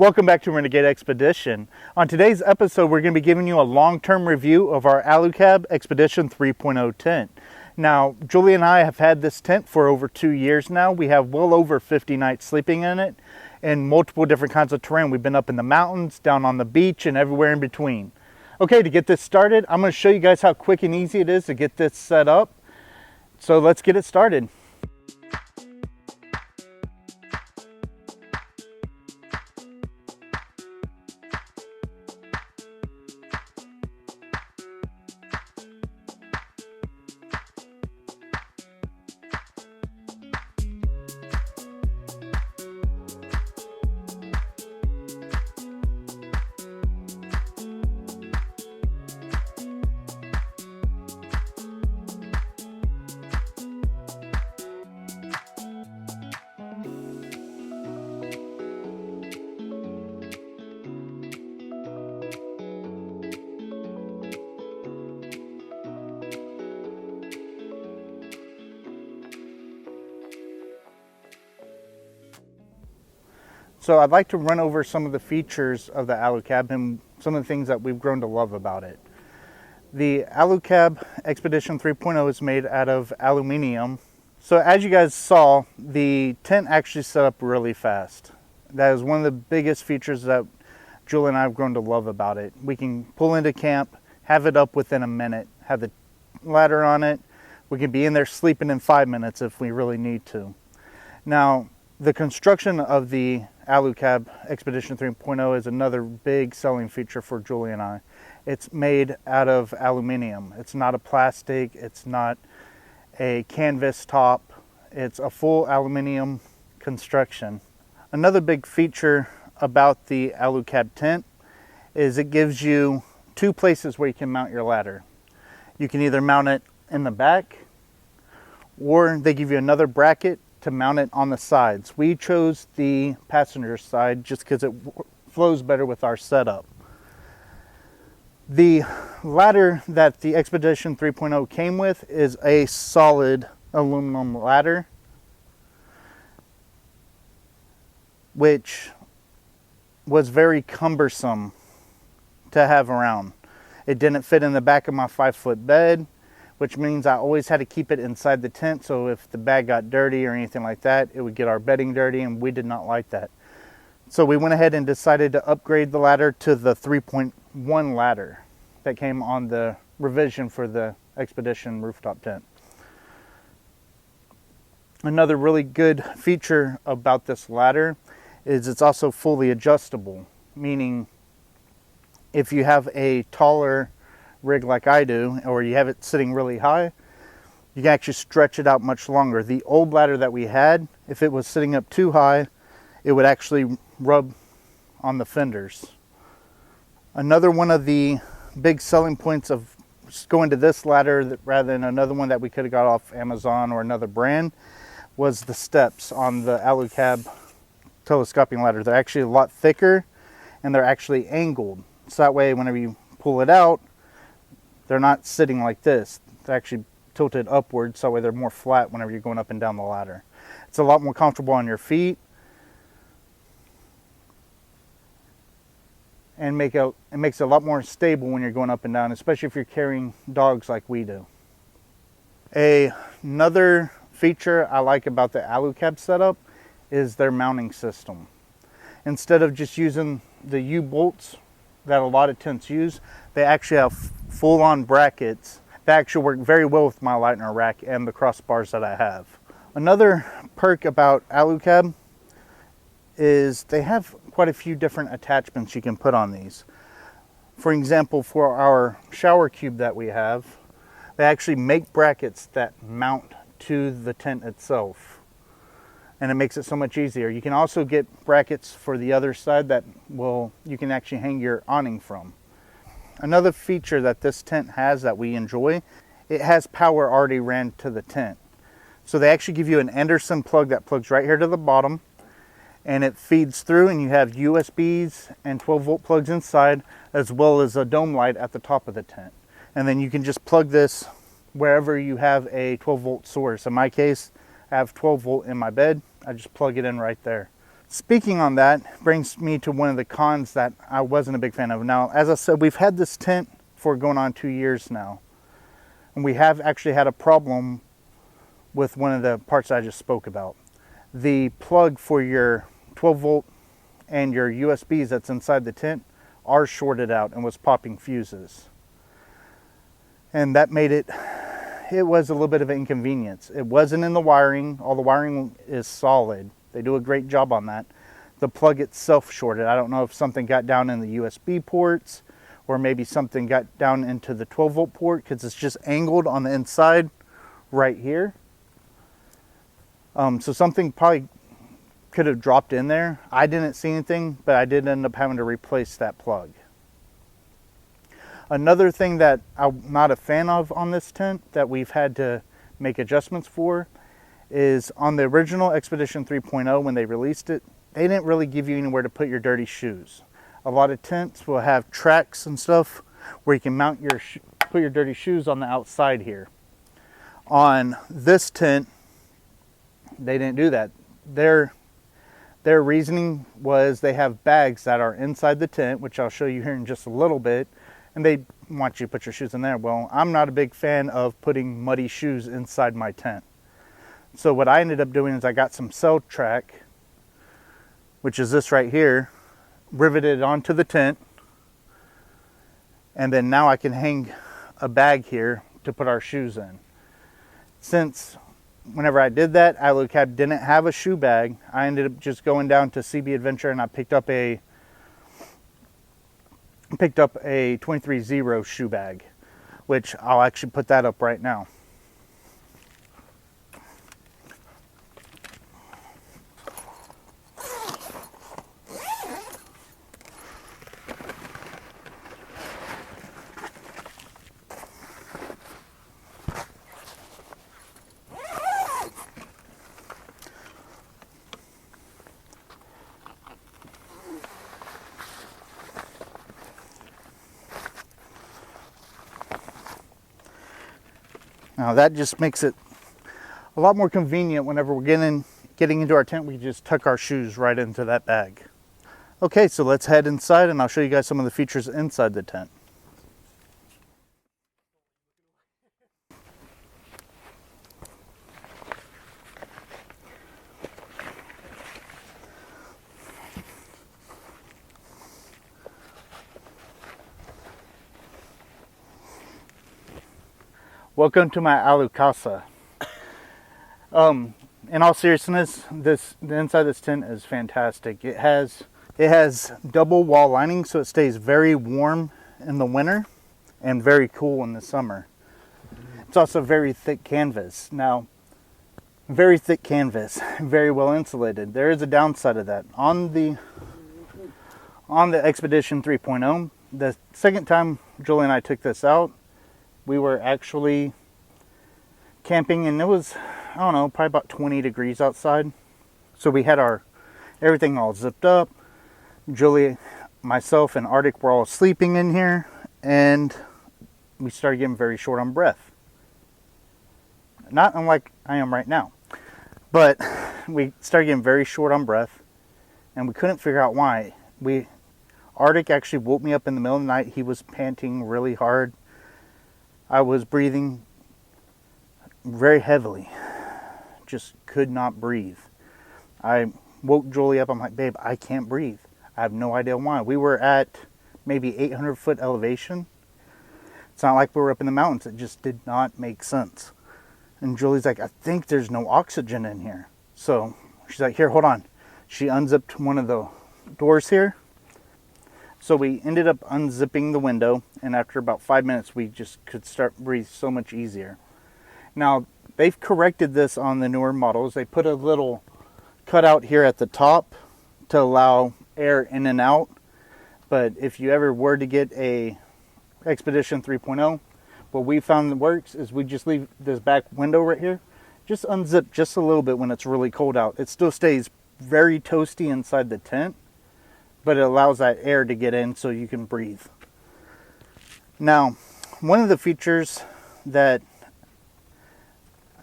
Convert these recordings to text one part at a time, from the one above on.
Welcome back to Renegade Expedition. On today's episode, we're going to be giving you a long-term review of our Alu-Cab Expedition 3.0 tent. Now, Julie and I have had this tent for over 2 years now. We have well over 50 nights sleeping in it in multiple different kinds of terrain. We've been up in the mountains, down on the beach, and everywhere in between. Okay, to get this started, I'm going to show you guys how quick and easy it is to get this set up. So let's get it started. So I'd like to run over some of the features of the Alu-Cab and some of the things that we've grown to love about it. The Alu-Cab Expedition 3.0 is made out of aluminum. So as you guys saw, the tent actually set up really fast. That is one of the biggest features that Julie and I have grown to love about it. We can pull into camp, have it up within a minute, have the ladder on it. We can be in there sleeping in 5 minutes if we really need to. Now, the construction of the Alu-Cab Expedition 3.0 is another big selling feature for Julie and I. It's made out of aluminum. It's not a plastic, it's not a canvas top, it's a full aluminum construction. Another big feature about the Alu-Cab tent is it gives you 2 places where you can mount your ladder. You can either mount it in the back, or they give you another bracket to mount it on the sides. We chose the passenger side just because it flows better with our setup. The ladder that the Expedition 3.0 came with is a solid aluminum ladder, which was very cumbersome to have around. It didn't fit in the back of my 5-foot bed, which means I always had to keep it inside the tent, so if the bag got dirty or anything like that, it would get our bedding dirty, and we did not like that. So we went ahead and decided to upgrade the ladder to the 3.1 ladder that came on the revision for the Expedition rooftop tent. Another really good feature about this ladder is it's also fully adjustable, meaning if you have a taller rig like I do, or you have it sitting really high, you can actually stretch it out much longer. The old ladder that we had, if it was sitting up too high, it would actually rub on the fenders. Another one of the big selling points of going to this ladder rather than another one that we could have got off Amazon or another brand was the steps on the Alu-Cab telescoping ladder. They're actually a lot thicker and they're actually angled. So that way whenever you pull it out, they're not sitting like this. They're actually tilted upwards, so that way they're more flat whenever you're going up and down the ladder. It's a lot more comfortable on your feet, and it makes it a lot more stable when you're going up and down, especially if you're carrying dogs like we do. Another feature I like about the Alu-Cab setup is their mounting system. Instead of just using the U-bolts that a lot of tents use, they actually have full-on brackets that actually work very well with my Lightner rack and the crossbars that I have. Another perk about Alu-Cab is they have quite a few different attachments you can put on these. For example, for our shower cube that we have, they actually make brackets that mount to the tent itself, and it makes it so much easier. You can also get brackets for the other side that you can actually hang your awning from. Another feature that this tent has that we enjoy, it has power already ran to the tent. So they actually give you an Anderson plug that plugs right here to the bottom, and it feeds through, and you have USBs and 12-volt plugs inside, as well as a dome light at the top of the tent. And then you can just plug this wherever you have a 12-volt source. In my case, I have 12 volt in my bed. I just plug it in right there. Speaking on that brings me to one of the cons that I wasn't a big fan of. Now, as I said, we've had this tent for going on 2 years now. And we have actually had a problem with one of the parts I just spoke about. The plug for your 12 volt and your USBs that's inside the tent are shorted out and was popping fuses. And that made it was a little bit of an inconvenience. It wasn't in the wiring. All the wiring is solid. They do a great job on that. The plug itself shorted. I don't know if something got down in the USB ports or maybe something got down into the 12 volt port, because it's just angled on the inside right here. So something probably could have dropped in there. I didn't see anything, but I did end up having to replace that plug. Another thing that I'm not a fan of on this tent that we've had to make adjustments for is on the original Expedition 3.0, when they released it, they didn't really give you anywhere to put your dirty shoes. A lot of tents will have tracks and stuff where you can mount put your dirty shoes on the outside here. On this tent, they didn't do that. Their reasoning was they have bags that are inside the tent, which I'll show you here in just a little bit, and they want you to put your shoes in there. Well, I'm not a big fan of putting muddy shoes inside my tent. So what I ended up doing is I got some cell track, which is this right here, riveted onto the tent, and then now I can hang a bag here to put our shoes in. Since whenever I did that, Alu-Cab didn't have a shoe bag, I ended up just going down to CB Adventure and I picked up a 23-0 shoe bag, which I'll actually put that up right now. Now that just makes it a lot more convenient whenever we're getting into our tent. We just tuck our shoes right into that bag. Okay, so let's head inside and I'll show you guys some of the features inside the tent. Welcome to my Alu Casa. In all seriousness, the inside of this tent is fantastic. It has double wall lining, so it stays very warm in the winter and very cool in the summer. It's also very thick canvas. Now, very thick canvas, very well insulated. There is a downside of that. On the Expedition 3.0, the second time Julie and I took this out, we were actually camping and it was, I don't know, probably about 20 degrees outside. So we had everything all zipped up. Julie, myself, and Arctic were all sleeping in here and we started getting very short on breath. Not unlike I am right now. But we started getting very short on breath and we couldn't figure out why. Arctic actually woke me up in the middle of the night. He was panting really hard. I was breathing very heavily, just could not breathe. I woke Julie up, I'm like, babe, I can't breathe. I have no idea why. We were at maybe 800 foot elevation. It's not like we were up in the mountains. It just did not make sense. And Julie's like, I think there's no oxygen in here. So she's like, here, hold on. She unzipped one of the doors here. So we ended up unzipping the window, and after about 5 minutes, we just could start breathe so much easier. Now, they've corrected this on the newer models. They put a little cutout here at the top to allow air in and out. But if you ever were to get a Expedition 3.0, what we found that works is we just leave this back window right here, just unzip just a little bit when it's really cold out. It still stays very toasty inside the tent, but it allows that air to get in so you can breathe. Now, one of the features that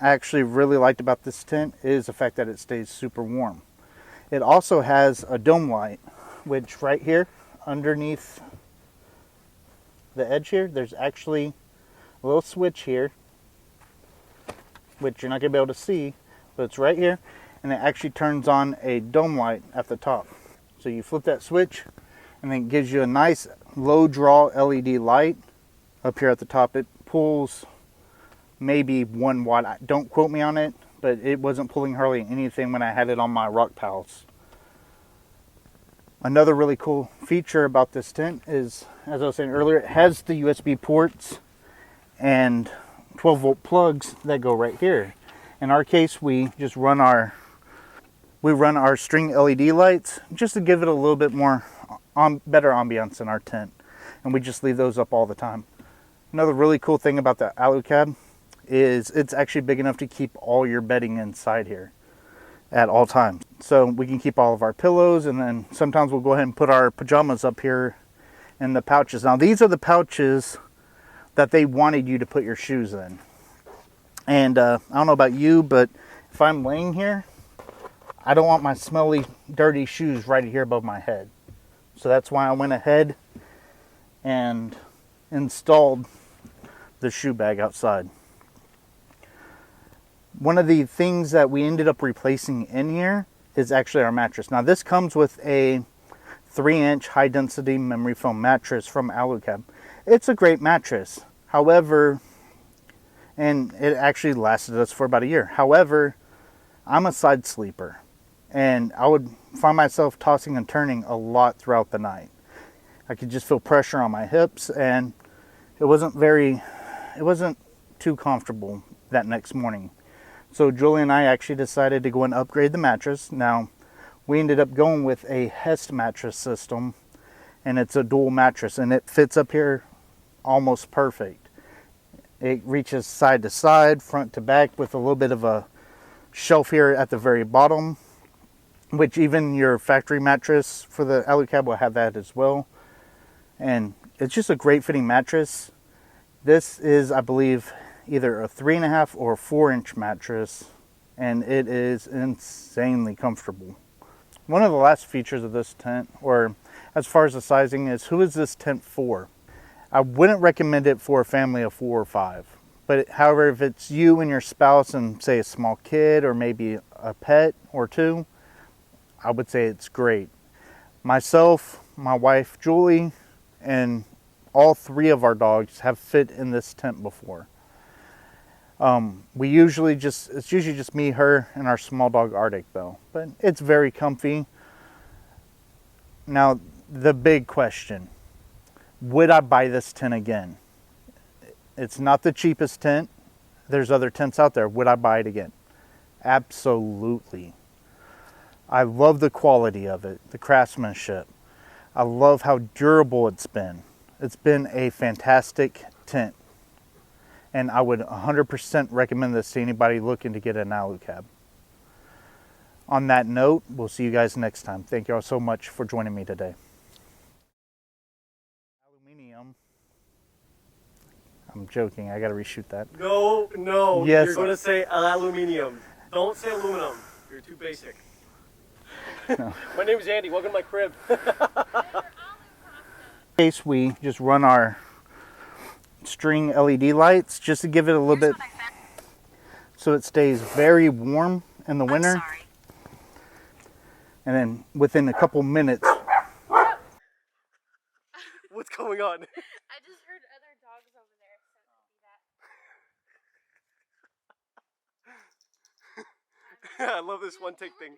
I actually really liked about this tent is the fact that it stays super warm. It also has a dome light, which right here underneath the edge here, there's actually a little switch here, which you're not going to be able to see, but it's right here, and it actually turns on a dome light at the top. So you flip that switch, and then it gives you a nice low draw LED light up here at the top. It pulls maybe 1 watt. Don't quote me on it, but it wasn't pulling hardly anything when I had it on my rock pals. Another really cool feature about this tent is, as I was saying earlier, it has the USB ports and 12-volt plugs that go right here. In our case, we just run our string LED lights just to give it a little bit more better ambiance in our tent, and we just leave those up all the time. Another really cool thing about the Alu-Cab is it's actually big enough to keep all your bedding inside here at all times. So we can keep all of our pillows, and then sometimes we'll go ahead and put our pajamas up here in the pouches. Now these are the pouches that they wanted you to put your shoes in. And I don't know about you, but if I'm laying here, I don't want my smelly, dirty shoes right here above my head. So that's why I went ahead and installed the shoe bag outside. One of the things that we ended up replacing in here is actually our mattress. Now this comes with a 3-inch high density memory foam mattress from Alu-Cab. It's a great mattress. However, and it actually lasted us for about a year. However, I'm a side sleeper, and I would find myself tossing and turning a lot throughout the night. I could just feel pressure on my hips, and it wasn't too comfortable that next morning. So Julie and I actually decided to go and upgrade the mattress. Now, we ended up going with a Hest mattress system, and it's a dual mattress, and it fits up here almost perfect. It reaches side to side, front to back, with a little bit of a shelf here at the very bottom, which even your factory mattress for the Alu-Cab will have that as well. And it's just a great fitting mattress. This is, I believe, either a 3.5 or 4-inch mattress, and it is insanely comfortable. One of the last features of this tent, or as far as the sizing, is who is this tent for? I wouldn't recommend it for a family of 4 or 5. But however, if it's you and your spouse and say a small kid or maybe a pet or 2, I would say it's great. Myself, my wife Julie, and all 3 of our dogs have fit in this tent before. It's usually just me, her, and our small dog Arctic though. But it's very comfy. Now, the big question. Would I buy this tent again? It's not the cheapest tent. There's other tents out there. Would I buy it again? Absolutely. I love the quality of it, the craftsmanship. I love how durable it's been. It's been a fantastic tent. And I would 100% recommend this to anybody looking to get an Alu-Cab. On that note, we'll see you guys next time. Thank you all so much for joining me today. I'm joking. I got to reshoot that. No. Yes. You're going to say aluminium. Don't say aluminum. You're too basic. No. My name is Andy. Welcome to my crib. In case we just run our string LED lights just to give it a little bit so it stays very warm in the winter. And then within a couple minutes. What's going on? I just heard other dogs over there, so I love this one take thing.